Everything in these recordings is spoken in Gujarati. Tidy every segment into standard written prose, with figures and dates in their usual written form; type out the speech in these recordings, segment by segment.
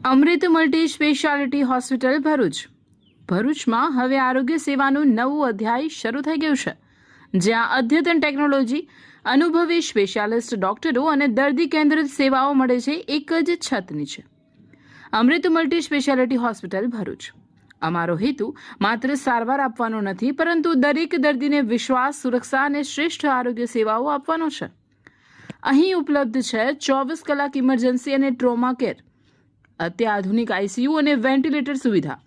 અમૃત મલ્ટી સ્પેશિયાલિટી હોસ્પિટલ ભરૂચ. ભરૂચમાં હવે આરોગ્ય સેવાનું નવું અધ્યાય શરૂ થઈ ગયું છે, જ્યાં અદ્યતન ટેકનોલોજી, અનુભવી સ્પેશિયાલિસ્ટ ડોક્ટરો અને દર્દી કેન્દ્રિત સેવાઓ મળે છે એક જ છત નીચે. અમૃત મલ્ટી સ્પેશિયાલિટી હોસ્પિટલ ભરૂચ. અમારો હેતુ માત્ર સારવાર આપવાનો નથી, પરંતુ દરેક દર્દીને વિશ્વાસ, સુરક્ષા અને શ્રેષ્ઠ આરોગ્ય સેવાઓ આપવાનો છે. અહીં ઉપલબ્ધ છે 24 કલાક ઇમરજન્સી અને ટ્રોમા કેર, અત્યાધુનિક આઈસીયુ અને વેન્ટિલેટર સુવિધા,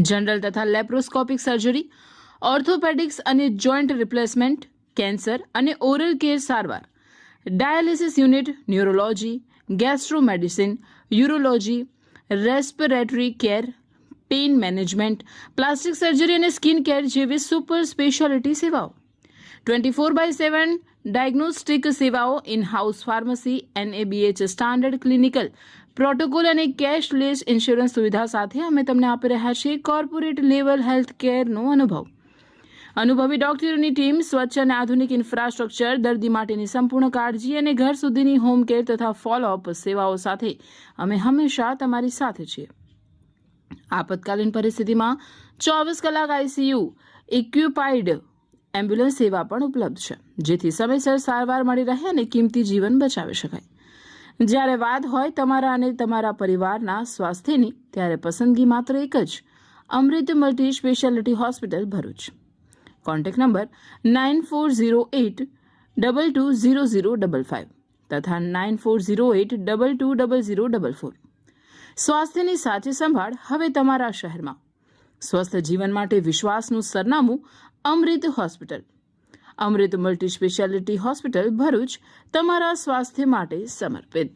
જનરલ તથા લેપ્રોસ્કોપિક સર્જરી, ઓર્થોપેડિક્સ અને જોઇન્ટ રિપ્લેસમેન્ટ, કેન્સર અને ઓરલ કેર સારવાર, dialysis unit, neurology, gastro medicine, urology, respiratory care, pain management, plastic surgery અને સ્કિન કેર જેવી સુપર સ્પેશિયાલિટી સેવાઓ, 24/7 ડાયગ્નોસ્ટિક સેવાઓ, in house pharmacy, NABH standard clinical protocol અને કેશલેસ ઇન્સ્યોરન્સ સુવિધા સાથે અમે તમને આપી રહ્યા છીએ કોર્પોરેટ લેવલ હેલ્થ કેરનો અનુભવ. અનુભવી ડોક્ટરોની ટીમ, સ્વચ્છ અને આધુનિક ઇન્ફ્રાસ્ટ્રક્ચર, દર્દી માટેની સંપૂર્ણ કાળજી અને ઘર સુધીની હોમ કેર તથા ફોલોઅપ સેવાઓ સાથે અમે હંમેશા તમારી સાથે છીએ. આપતકાલીન પરિસ્થિતિમાં 24 કલાક આઈસીયુ ઇક્વિપાઇડ એમ્બ્યુલન્સ સેવા પણ ઉપલબ્ધ છે, જેથી સમયસર સારવાર મળી રહે અને કિંમતી જીવન બચાવી શકાય. જ્યારે વાત હોય તમારા અને તમારા પરિવારના સ્વાસ્થ્યની, ત્યારે પસંદગી માત્ર એક જ, Amrut multi speciality hospital Bharuch. Contact number 9408220055 તથા 9408220044. સ્વાસ્થ્યની સાચી સંભાળ હવે તમારા શહેરમાં. સ્વસ્થ જીવન માટે વિશ્વાસનું સરનામું અમૃત હોસ્પિટલ. અમૃત મલ્ટી સ્પેશિયાલિટી હોસ્પિટલ ભરૂચ, તમારા સ્વાસ્થ્ય માટે સમર્પિત.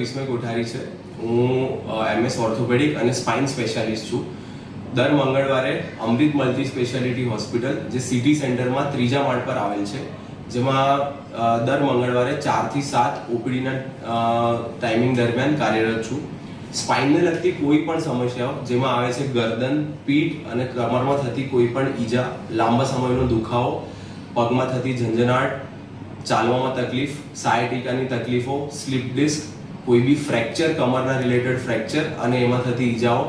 વિસ્મય કોઠારી છે. હું MS ઓર્થોપેડિક અને સ્પાઇન સ્પેશિયાલિસ્ટ છું. દર મંગળવારે અમૃત મલ્ટી સ્પેશિયાલિટી હોસ્પિટલ જે સિટી સેન્ટરમાં 3જા માળ પર આવેલ છે, જેમાં દર મંગળવારે 4 થી 7 ઓપીડીના ટાઈમિંગ દરમિયાન કાર્યરત છું. સ્પાઇનને લગતી કોઈ પણ સમસ્યાઓ જેમાં આવે છે ગરદન, પીઠ અને કમરમાં થતી કોઈ પણ ઈજા, લાંબા સમયનો દુખાવો, પગમાં થતી ઝંઝનાટ, ચાલવામાં તકલીફ, સાયટિકાની તકલીફો, સ્લીપ ડિસ્ક, કોઈ બી ફ્રેક્ચર, કમરના રિલેટેડ ફ્રેક્ચર અને એમાં થતી ઈજાઓ,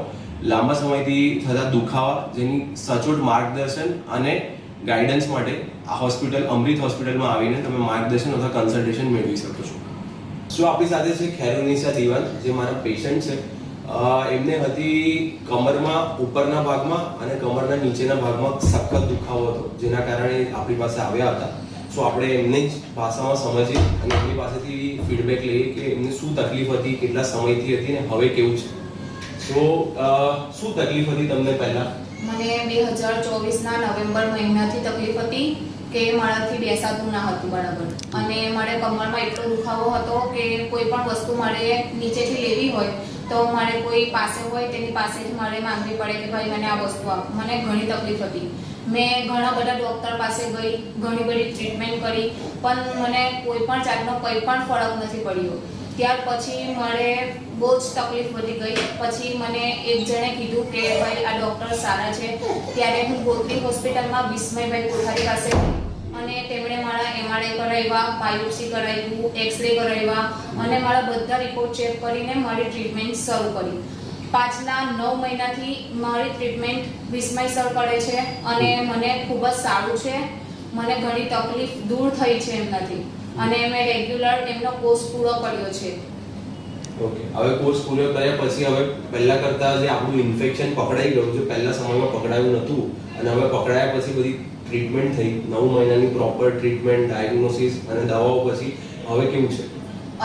લાંબા સમયથી થતા દુખાવા, જેની સચોટ માર્ગદર્શન અને ગાઈડન્સ માટે આ હોસ્પિટલ અમૃત હોસ્પિટલમાં આવીને તમે માર્ગદર્શન અથવા કન્સલ્ટેશન મેળવી શકો છો. શું આપણી સાથે છે ખેરુનિશા દિવાન, જે મારા પેશન્ટ છે. એમને હતી કમરમાં ઉપરના ભાગમાં અને કમરના નીચેના ભાગમાં સખત દુખાવો હતો, જેના કારણે આપણી પાસે આવ્યા હતા. સો આપણે એમની જ ભાષામાં સમજીએ અને એમની પાસેથી ફીડબેક લઈએ કે એમને શું તકલીફ હતી, કેટલા સમયથી હતી ને હવે કેવું છે. સો શું તકલીફ હતી તમને પહેલા? મને 2024ના નવેમ્બર મહિનાથી તકલીફ હતી કે મારાથી બેસાતું ના હતું બરાબર, અને મારે કમરમાં એટલો દુખાવો હતો કે કોઈ પણ વસ્તુ મારે નીચેથી લેવી હોય તો મારે કોઈ પાસે હોય તેની પાસે જ મારે માંગવી પડે કે ભાઈ મને આ વસ્તુ આપ. મને ઘણી તકલીફ હતી. મેં ઘણા બધા ડૉક્ટર પાસે ગઈ, ઘણી બધી ટ્રીટમેન્ટ કરી, પણ મને કોઈ પણ જાતનો કંઈ પણ ફરક નથી પડ્યો. ત્યાર પછી મારે બહુ જ તકલીફ વધી ગઈ. પછી મને એક જણે કીધું કે ભાઈ આ ડૉક્ટર સારા છે. ત્યારે હું ગોત્રી હોસ્પિટલમાં વિસ્મયભાઈ કોઠારી પાસે ગઈ અને તેમણે મારા MRI કરાવ્યા, બાયોપ્સી કરાવ્યું, એક્સરે કરાવ્યા અને મારા બધા રિપોર્ટ ચેક કરીને મારી ટ્રીટમેન્ટ શરૂ કરી. પાછલા 9 મહિનાથી મારી ટ્રીટમેન્ટ વિસ્મય સર કરે છે અને મને ખૂબ જ સારું છે. મને ઘણી તકલીફ દૂર થઈ છે એમનાથી અને મેં રેગ્યુલર એમનો કોર્સ પૂરો કર્યો છે. ઓકે, હવે કોર્સ પૂરો કર્યા પછી હવે પહેલા કરતા જે આપણું ઇન્ફેક્શન પકડાઈ ગયું છે, પહેલા સમયમાં પકડાયું નહોતું અને હવે પકડાયા પછી બધી ટ્રીટમેન્ટ થઈ, 9 મહિનાની પ્રોપર ટ્રીટમેન્ટ, ડાયગ્નોસિસ અને દવાઓ પછી હવે કેવું છે?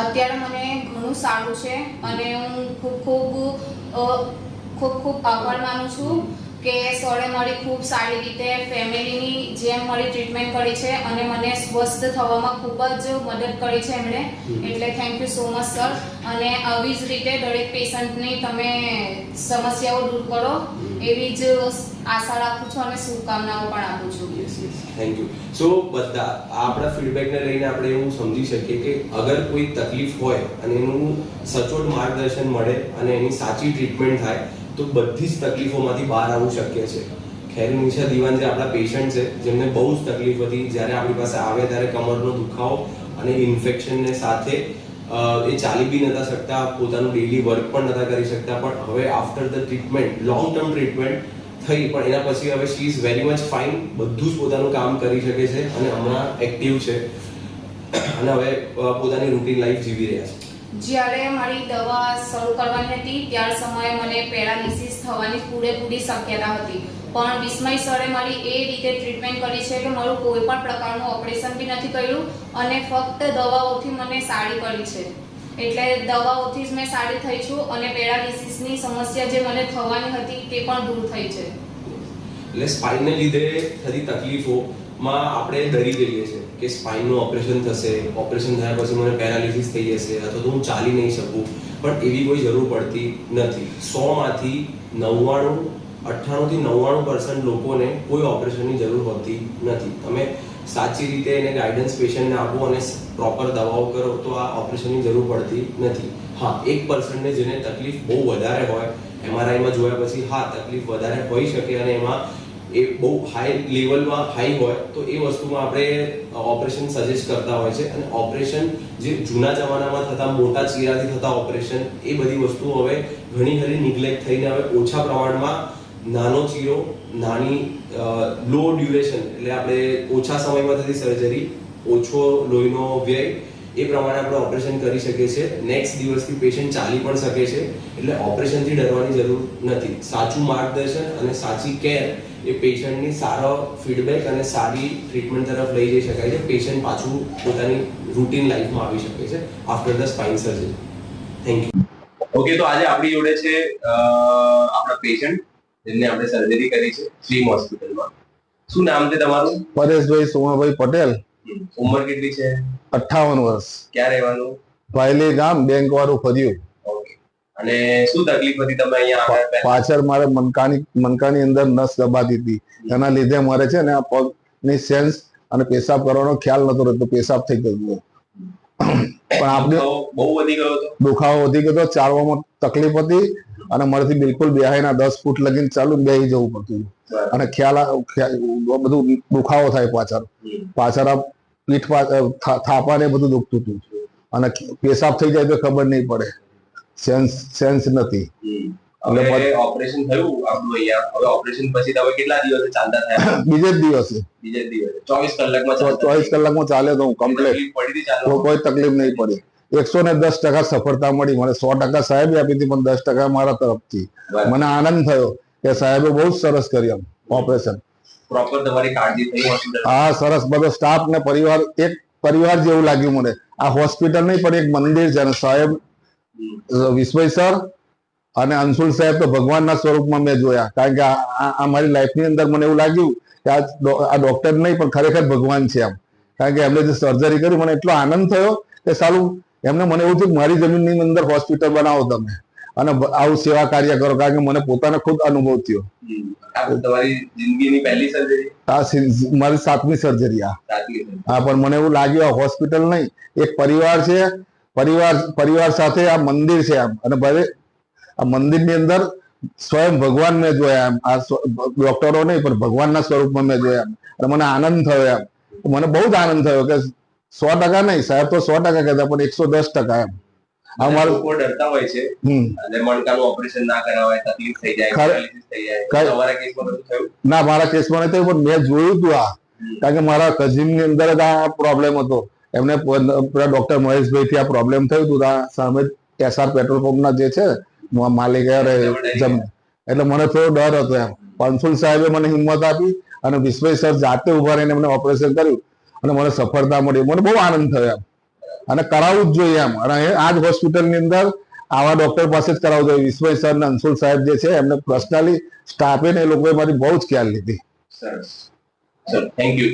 અત્યારે મને ઘણું સારું છે અને હું ખૂબ આભાર માનું છું કે સરે મારી ખૂબ સારી રીતે ફેમિલીની જેમ મારી ટ્રીટમેન્ટ કરી છે અને મને સ્વસ્થ થવામાં ખૂબ જ મદદ કરી છે એમણે. એટલે thank you so much sir. અને આવી જ રીતે દરેક પેશન્ટની તમે સમસ્યાઓ દૂર કરો એવી જ આશા રાખું છું અને શુભકામનાઓ પણ આપું છું. Thank you. સો બધા આપણા ફીડબેકને લઈને આપણે એવું સમજી શકીએ કે અગર કોઈ તકલીફ હોય અને એનું સચોટ માર્ગદર્શન મળે અને એની સાચી ટ્રીટમેન્ટ થાય તો બધી જ તકલીફોમાંથી બહાર આવવું શક્ય છે. ખેરુનિશા દિવાન જે આપણા પેશન્ટ છે, જેમને બહુ જ તકલીફ હતી, જ્યારે આપણી પાસે આવે ત્યારે કમરનો દુખાવો અને ઇન્ફેક્શનને સાથે એ ચાલી બી નતા શકતા, પોતાનું ડેલી વર્ક પણ નતા કરી શકતા. પણ હવે after the treatment, long term treatment થઈ, પણ એના પછી હવે she is very much fine, બધું જ પોતાનું કામ કરી શકે છે અને હમણાં એક્ટિવ છે અને હવે પોતાની રૂટીન લાઈફ જીવી રહ્યા છે. જ્યારે મારી દવા શરૂ કરવાની હતી ત્યાર સમયે મને પેરાલિસિસ થવાની પૂરેપૂરી શક્યતા હતી, પણ વિસ્મય સરે મારી એ રીતે ટ્રીટમેન્ટ કરી છે કે મારું કોઈ પણ પ્રકારનું ઓપરેશન બી નથી કર્યું અને ફક્ત દવાઓથી મને સારી કરી છે. એટલે દવાઓથી જ મેં સારી થઈ છું અને પેરાલિસિસની સમસ્યા જે મને થવાની હતી તે પણ દૂર થઈ છે. એટલે સ્પાઇનને લીધે થતી તકલીફોમાં આપણે ડરી જઈએ છીએ કે સ્પાઇનનું ઓપરેશન થશે, ઓપરેશન થયા પછી મને પેરાલિસિસ થઈ જશે અથવા તો હું ચાલી નહીં શકું, પણ એવી કોઈ જરૂર પડતી નથી. 100માંથી 98 થી 99% લોકોને કોઈ ઓપરેશનની જરૂર હોતી નથી. તમે સાચી રીતે એને ગાઈડન્સ પેશન્ટને આપો અને પ્રોપર દવાઓ કરો તો આ ઓપરેશનની જરૂર પડતી નથી. હા, 1% જેને તકલીફ બહુ વધારે હોય, MRIમાં જોયા પછી હા તકલીફ વધારે હોઈ શકે અને એમાં એ બહુ હાઈ લેવલમાં હાઈ હોય તો એ વસ્તુમાં આપણે ઓપરેશન સજેસ્ટ કરતા હોય છે. અને ઓપરેશન જે જૂના જમાનામાં થતા મોટા ચીરાથી થતા ઓપરેશન, એ બધી વસ્તુઓ હવે ઘણી ખરી નિગ્લેક્ટ થઈને હવે ઓછા પ્રમાણમાં નાનો ચીરો, નાની લો ડ્યુરેશન, એટલે આપણે ઓછા સમયમાં થતી સર્જરી, ઓછો લોહીનો વ્યય, એ પ્રમાણે આપણે ઓપરેશન કરી શકીએ છીએ. નેક્સ્ટ દિવસથી પેશન્ટ ચાલી પણ શકે છે. એટલે ઓપરેશનથી ડરવાની જરૂર નથી. સાચું માર્ગદર્શન અને સાચી કેર એ પેશન્ટની સારો ફીડબેક અને સારી ટ્રીટમેન્ટ તરફ લઈ જઈ શકાય છે. પેશન્ટ પાછું પોતાની રૂટીન લાઈફમાં આવી શકે છે after the spine surgery. Thank you. Okay, તો આજે આપણી જોડે છે આપણા પેશન્ટ જેમને આપણે સર્જરી કરી છે સ્લીમ હોસ્પિટલમાં. શું નામ છે તમારું? પરેશભાઈ સોમાભાઈ પટેલ. ઉંમર કેટલી છે? 58 વર્ષ. ક્યાં રહેવાનું? વાયલી ગામ બેંક વાળું ફર્યું. ઓકે. અને શું તકલીફ હતી તમે અહીંયા આવ્યા પહેલા? પાછળ મારે મનકાની અંદર નસ દબાતી હતી, એના લીધે મારે છે ને આ પગની સેન્સ અને પેશાબ કરવાનો ખ્યાલ નતો રહેતો, પેશાબ થઈ ગયો. પણ આપણે બહુ વધી ગયો હતો, દુખાવો વધી ગયો, ચાલવામાં તકલીફ હતી અને મારાથી બિલકુલ બેહાઈના 10 ફૂટ લગીને ચાલુ બેહી જવું પડતું અને બધું દુખાવો થાય પાછળ આ પીઠ થાપા ને બધું દુખતું હતું અને પેશાબ થઈ જાય તો ખબર નહીં પડે, સેન્સ નથી. હવે ઓપરેશન થયું આપણું અહીંયા. હવે ઓપરેશન પછી તમે કેટલા દિવસે ચાલતા થયા? બીજે જ દિવસે 24 કલાકમાં ચાલે તો હું કમ્પ્લીટ, કોઈ તકલીફ નહીં પડી. 110% સફળતા મળી મને. 100% સાહેબે આપી હતી, પણ 10% મારા તરફથી. મને આનંદ થયો કે સાહેબે બહુ જ સરસ કર્યું ઓપરેશન. પ્રોપર તમારી કાળજી થઈ હોસ્પિટલ? હા, સરસ. બધો સ્ટાફ ને પરિવાર એક પરિવાર જેવું લાગ્યું મને. આ હોસ્પિટલ નહીં પણ એક મંદિર છે. અને સાહેબ વિશ્વભાઈ સર અને અંશુલ સાહેબ તો ભગવાનના સ્વરૂપમાં મેં જોયા. કારણ કે આ મારી લાઈફની અંદર મને એવું લાગ્યું કે આ ડોક્ટર નહીં પણ ખરેખર ભગવાન છે એમ. કારણ કે એમને જે સર્જરી કરી મને એટલો આનંદ થયો કે સારું એમને મને એવું થયું મારી જમીનની અંદર હોસ્પિટલ બનાવો તમે અને આવું સેવા કાર્ય કરો. કારણ કે મને પોતાને ખુદ અનુભવ થયો. તમારી જિંદગીની પહેલી સર્જરી? મારી 7મી સર્જરી. હા, પણ મને એવું લાગ્યું આ હોસ્પિટલ નહીં, એક પરિવાર છે. પરિવાર સાથે આ મંદિર છે એમ. અને ભલે આ મંદિરની અંદર સ્વયં ભગવાન મેં જોયા એમ. આ ડોક્ટરો નહીં પણ ભગવાનના સ્વરૂપમાં મેં જોયા એમ. અને મને આનંદ થયો એમ. મને બહુ જ આનંદ થયો કે 100% નહીં, સાહેબ તો 100% કહેતા પણ 110% એમ. લોકો ડરતા હોય છે અને મણકાનું ઓપરેશન ના કરાવાય, તકલીફ થઈ જાય, પેરાલિસિસ થઈ જાય. તમારા કેસમાં બધું થયું? ના, મારા કેસમાં નહીં થયું, પણ મેં જોયું હતું આ. કારણ કે મારા કઝિનની અંદર જ આ પ્રોબ્લેમ હતો. એમને ડોક્ટર મહેશભાઈ થી આ પ્રોબ્લેમ થયું હતું. સામે SR પેટ્રોલ પંપના જે છે માલિક જમને, એટલે મને થોડો ડર હતો એમ. અંશુલ સાહેબે મને હિંમત આપી અને વિશ્વભાઈ સર જાતે ઉભા રહીને મને ઓપરેશન કર્યું અને મને સફળતા મળી. મને બહુ આનંદ થયો એમ. અને કરાવવું જ જોઈએ એમ. અને આ જ હોસ્પિટલની અંદર આવા ડોક્ટર પાસે જ કરાવવું જોઈએ. વિશ્વભાઈ સર અને અંશુલ સાહેબ જે છે એમને પર્સનલી સ્ટાફે ને એ લોકોએ મારી બહુ જ ખ્યાલ લીધી. સરસ. Thank you.